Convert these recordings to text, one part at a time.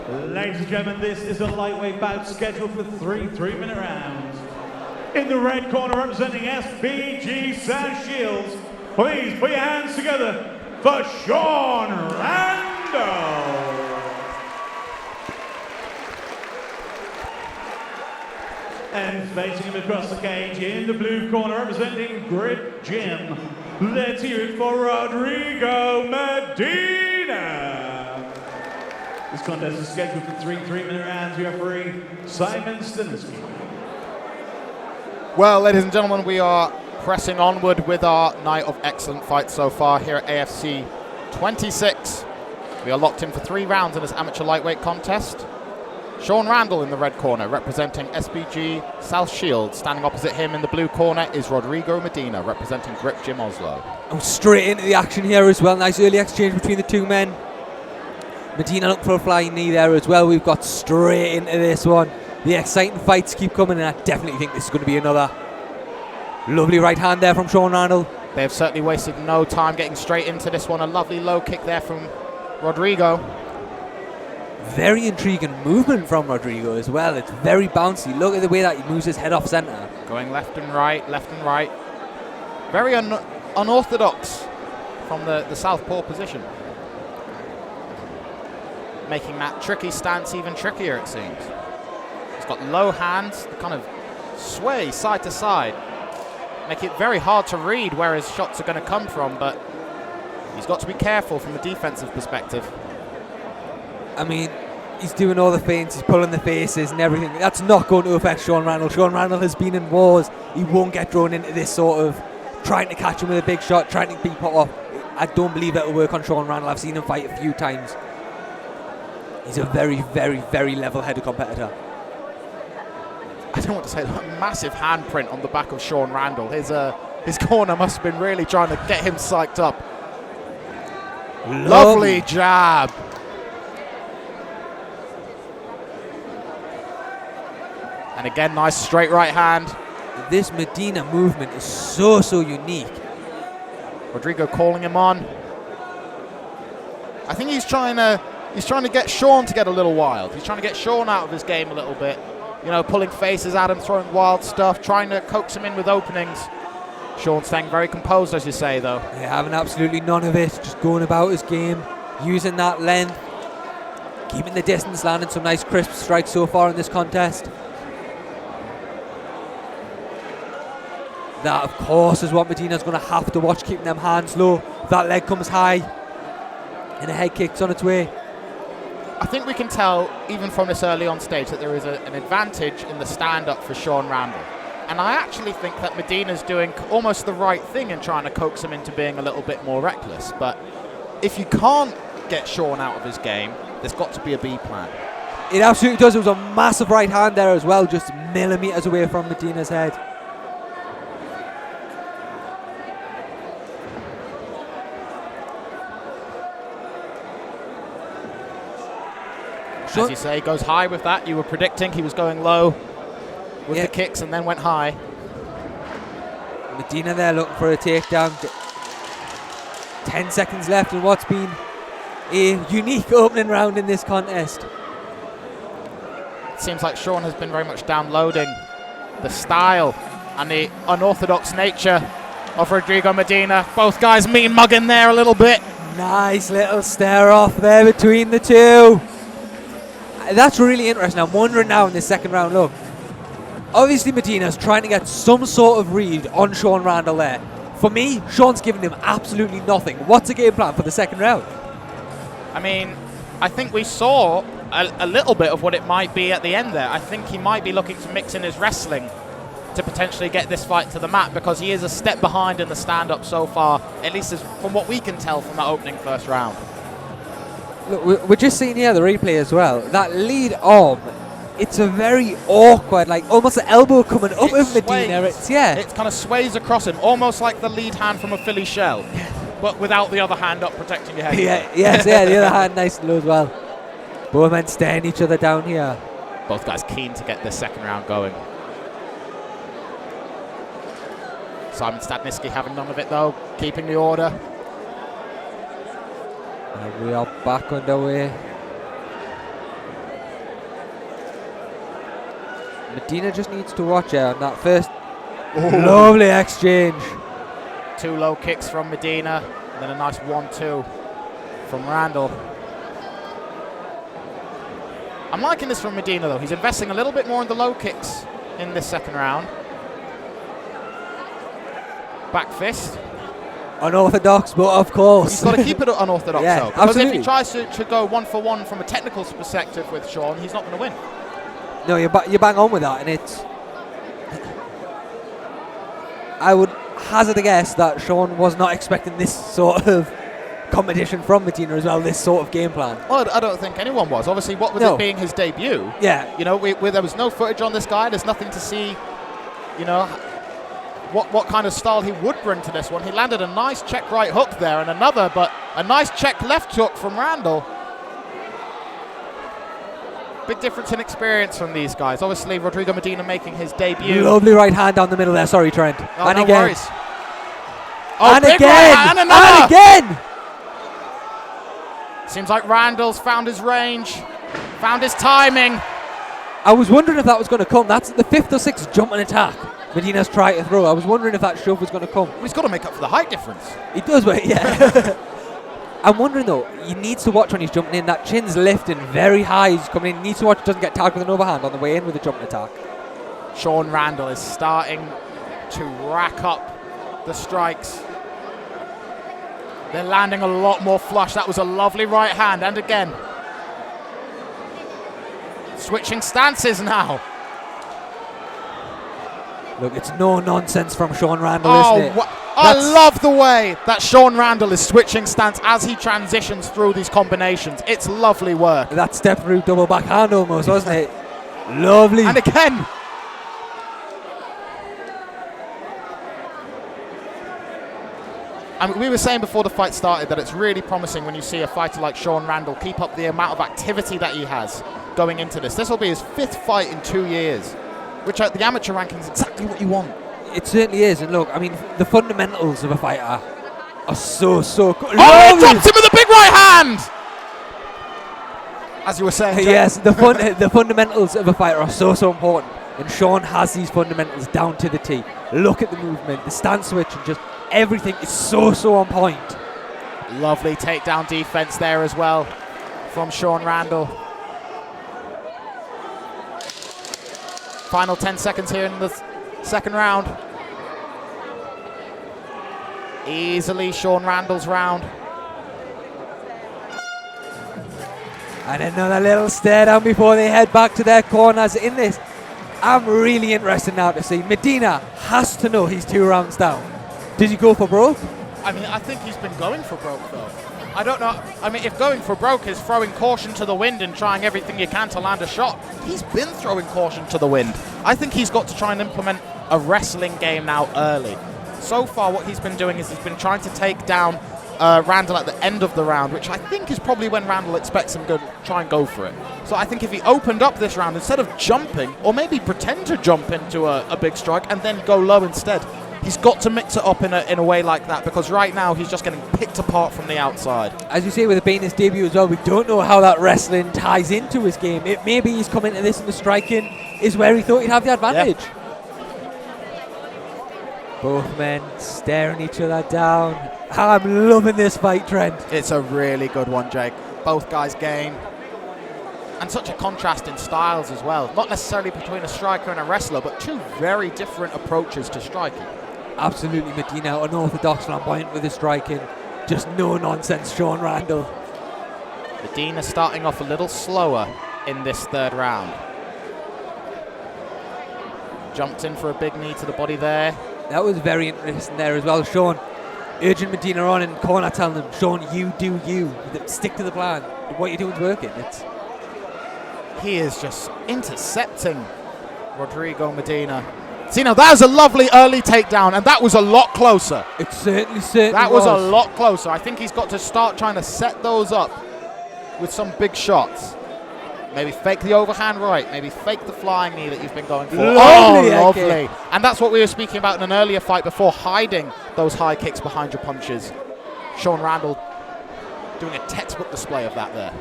Ladies and gentlemen, this is a lightweight bout scheduled for 3 3-minute rounds. In the red corner, representing SBG South Shields, please put your hands together for Shaun Randall. And facing him across the cage in the blue corner, representing Grit Gym, let's hear it for Rodrigo Medina. This contest is scheduled for 3 3-minute rounds. Referee Simon Staniski. Well, ladies and gentlemen, we are pressing onward with our night of excellent fights so far here at AFC 26. We are locked in for 3 rounds in this amateur lightweight contest. Shaun Randall in the red corner, representing SBG South Shields. Standing opposite him in the blue corner is Rodrigo Medina, representing Grip Gym Oslo. Oh, straight into the action here as well. Nice early exchange between the two men. Medina looking for a flying knee there as well. We've got straight into this one. The exciting fights keep coming, and I definitely think this is going to be another lovely right hand there from Shaun Randall. They have certainly wasted no time getting straight into this one. A lovely low kick there from Rodrigo. Very intriguing movement from Rodrigo as well. It's very bouncy. Look at the way that he moves his head off centre. Going left and right, left and right. Very unorthodox from the southpaw position. Making that tricky stance even trickier, it seems. He's got low hands, kind of sway side to side. Make it very hard to read where his shots are going to come from, but he's got to be careful from a defensive perspective. I mean, he's doing all the feints, he's pulling the faces and everything. That's not going to affect Shaun Randall. Shaun Randall has been in wars. He won't get drawn into this sort of trying to catch him with a big shot, trying to be put off. I don't believe that will work on Shaun Randall. I've seen him fight a few times. He's a very, very, very level-headed competitor. I don't want to say that massive handprint on the back of Shaun Randall. His corner must have been really trying to get him psyched up. Lovely jab. And again, nice straight right hand. This Medina movement is so unique. Rodrigo calling him on. I think he's trying to get Shaun to get a little wild. He's trying to get Shaun out of his game a little bit. You know, pulling faces at him, throwing wild stuff, trying to coax him in with openings. Shaun staying very composed, as you say, though. Yeah, having absolutely none of it. Just going about his game, using that length, keeping the distance, landing some nice crisp strikes so far in this contest. That, of course, is what Medina's going to have to watch, keeping them hands low. That leg comes high, and a head kick's on its way. I think we can tell, even from this early on stage, that there is an advantage in the stand-up for Shaun Randall. And I actually think that Medina's doing almost the right thing in trying to coax him into being a little bit more reckless. But if you can't get Shaun out of his game, there's got to be a B plan. It absolutely does. It was a massive right hand there as well, just millimetres away from Medina's head. As you say, goes high with that. You were predicting he was going low with the kicks and then went high. Medina there looking for a takedown. 10 seconds left in what's been a unique opening round in this contest. It seems like Shaun has been very much downloading the style and the unorthodox nature of Rodrigo Medina. Both guys mean mugging there a little bit. Nice little stare off there between the two. That's really interesting. I'm wondering now in this second round, look, obviously Medina's trying to get some sort of read on Shaun Randall there. For me, Shaun's giving him absolutely nothing. What's the game plan for the second round? I mean, I think we saw a little bit of what it might be at the end there. I think he might be looking to mix in his wrestling to potentially get this fight to the mat, because he is a step behind in the stand-up so far, at least from what we can tell from that opening first round. Look, we're just seeing here the replay as well. That lead arm, it's a very awkward, like almost an elbow coming up of Medina. It kind of sways across him, almost like the lead hand from a Philly shell, but without the other hand up protecting your head. The other hand nice and low as well. Both men staring each other down here. Both guys keen to get this second round going. Simon Staniski having none of it though, keeping the order. And we are back underway. Medina just needs to watch out on that first. Lovely exchange. 2 low kicks from Medina, and then a nice 1-2 from Randall. I'm liking this from Medina though. He's investing a little bit more in the low kicks in this second round. Back fist. Unorthodox, but of course. He's got to keep it unorthodox Yeah, though. Because absolutely. if he tries to go 1-for-1 from a technical perspective with Shaun, he's not going to win. No, you're bang on with that, and it's. I would hazard a guess that Shaun was not expecting this sort of competition from Medina as well, this sort of game plan. Well, I don't think anyone was. Obviously, what with it being his debut, Yeah. you know, there was no footage on this guy. There's nothing to see, you know, what kind of style he would bring to this one. He landed a nice check right hook there and another, but a nice check left hook from Randall. Big difference in experience from these guys. Obviously, Rodrigo Medina making his debut. Lovely right hand down the middle there. Sorry, Trent. Oh, and no again. worries. Oh, And big again. right hand, and another. And again. Seems like Randall's found his range, found his timing. I was wondering if that was going to come. That's the 5th or 6th jumping attack Medina's trying to throw. I was wondering if that shove was going to come. He's got to make up for the height difference. He does, but yeah. I'm wondering though, he needs to watch when he's jumping in. That chin's lifting very high. He's coming in. He needs to watch he doesn't get tagged with an overhand on the way in with a jumping attack. Shaun Randall is starting to rack up the strikes. They're landing a lot more flush. That was a lovely right hand. And again, switching stances now. Look, it's no nonsense from Shaun Randall, isn't it? I love the way that Shaun Randall is switching stance as he transitions through these combinations. It's lovely work. That step through double backhand almost, wasn't it? Lovely. And again. I mean, we were saying before the fight started that it's really promising when you see a fighter like Shaun Randall keep up the amount of activity that he has going into this. This will be his 5th fight in 2 years, which at the amateur ranking is exactly what you want. It certainly is. And look, I mean, the fundamentals of a fighter are so good. Oh, he dropped him with a big right hand! As you were saying, Jake. Yes, the fundamentals of a fighter are so important. And Shaun has these fundamentals down to the T. Look at the movement, the stance switch, and just everything is so on point. Lovely takedown defense there as well from Shaun Randall. Final 10 seconds here in the second round. Easily Shaun Randall's round. And another little stare down before they head back to their corners in this. I'm really interested now to see. Medina has to know he's 2 rounds down. Did he go for broke? I mean, I think he's been going for broke, though. I don't know. I mean, if going for broke is throwing caution to the wind and trying everything you can to land a shot, he's been throwing caution to the wind. I think he's got to try and implement a wrestling game now early. So far, what he's been doing is he's been trying to take down Randall at the end of the round, which I think is probably when Randall expects him to try and go for it. So I think if he opened up this round, instead of jumping, or maybe pretend to jump into a big strike and then go low instead, he's got to mix it up in a way like that, because right now he's just getting picked apart from the outside. As you say, with it being his debut as well, we don't know how that wrestling ties into his game. It maybe he's come into this and the striking is where he thought he'd have the advantage. Yeah. Both men staring each other down. I'm loving this fight, Trent. It's a really good one, Jake. Both guys game. And such a contrast in styles as well. Not necessarily between a striker and a wrestler, but 2 very different approaches to striking. Absolutely, Medina, unorthodox, flamboyant with his striking. Just no nonsense, Shaun Randall. Medina starting off a little slower in this 3rd round. Jumped in for a big knee to the body there. That was very interesting there as well. Shaun urging Medina on in corner, telling him, Shaun, you do you. Stick to the plan. What you're doing is working. He is just intercepting Rodrigo Medina. See, now that was a lovely early takedown, and that was a lot closer. It certainly That was a lot closer. I think he's got to start trying to set those up with some big shots. Maybe fake the overhand right. Maybe fake the flying knee that you've been going for. Lovely. And that's what we were speaking about in an earlier fight before, hiding those high kicks behind your punches. Shaun Randall doing a textbook display of that there.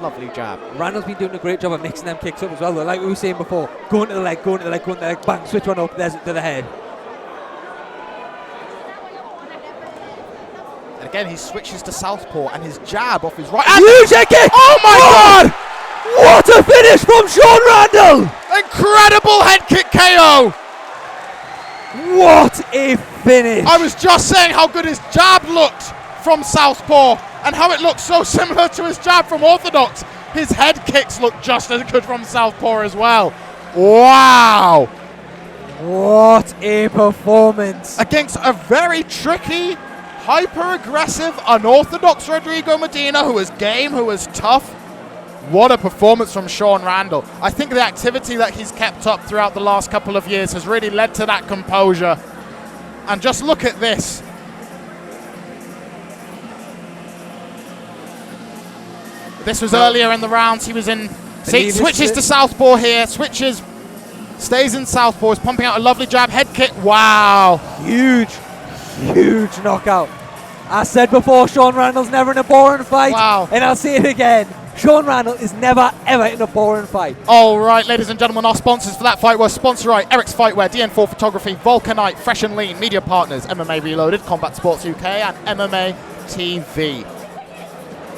Lovely jab. Randall's been doing a great job of mixing them kicks up as well, though. Like we were saying before, going to the leg, going to the leg, going to the leg, bang, switch one up, there's it to the head. And again, he switches to southpaw, and his jab off his right. Huge head kick! Oh my God! What a finish from Shaun Randall! Incredible head kick KO! What a finish! I was just saying how good his jab looked from southpaw, and how it looks so similar to his jab from orthodox. His head kicks look just as good from southpaw as well. Wow! What a performance! Against a very tricky, hyper-aggressive, unorthodox Rodrigo Medina, who was game, who was tough. What a performance from Shaun Randall. I think the activity that he's kept up throughout the last couple of years has really led to that composure. And just look at this. This was earlier in the rounds. He was in. See, switches to southpaw here. Switches. Stays in southpaw. Is pumping out a lovely jab. Head kick. Wow. Huge knockout. I said before, Shaun Randall's never in a boring fight. Wow. And I'll say it again. Shaun Randall is never, ever in a boring fight. All right, ladies and gentlemen, our sponsors for that fight were Sponsor Right, Eric's Fightwear, DN4 Photography, Vulcanite, Fresh and Lean, Media Partners, MMA Reloaded, Combat Sports UK, and MMA TV.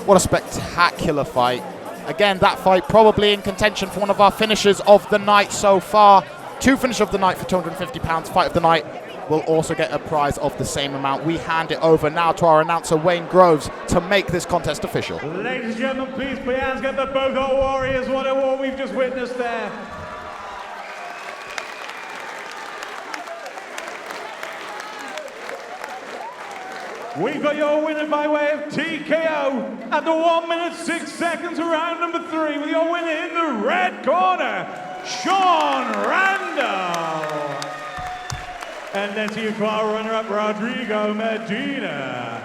What a spectacular fight. Again, that fight probably in contention for one of our finishers of the night so far. 2 finishers of the night for £250. Fight of the night will also get a prize of the same amount. We hand it over now to our announcer, Wayne Groves, to make this contest official. Ladies and gentlemen, please put your hands together for both our warriors. What a war we've just witnessed there. We've got your winner by way of TKO at the 1 minute 6 seconds of round number 3 with your winner in the red corner, Shaun Randall. And then to your car runner-up, Rodrigo Medina.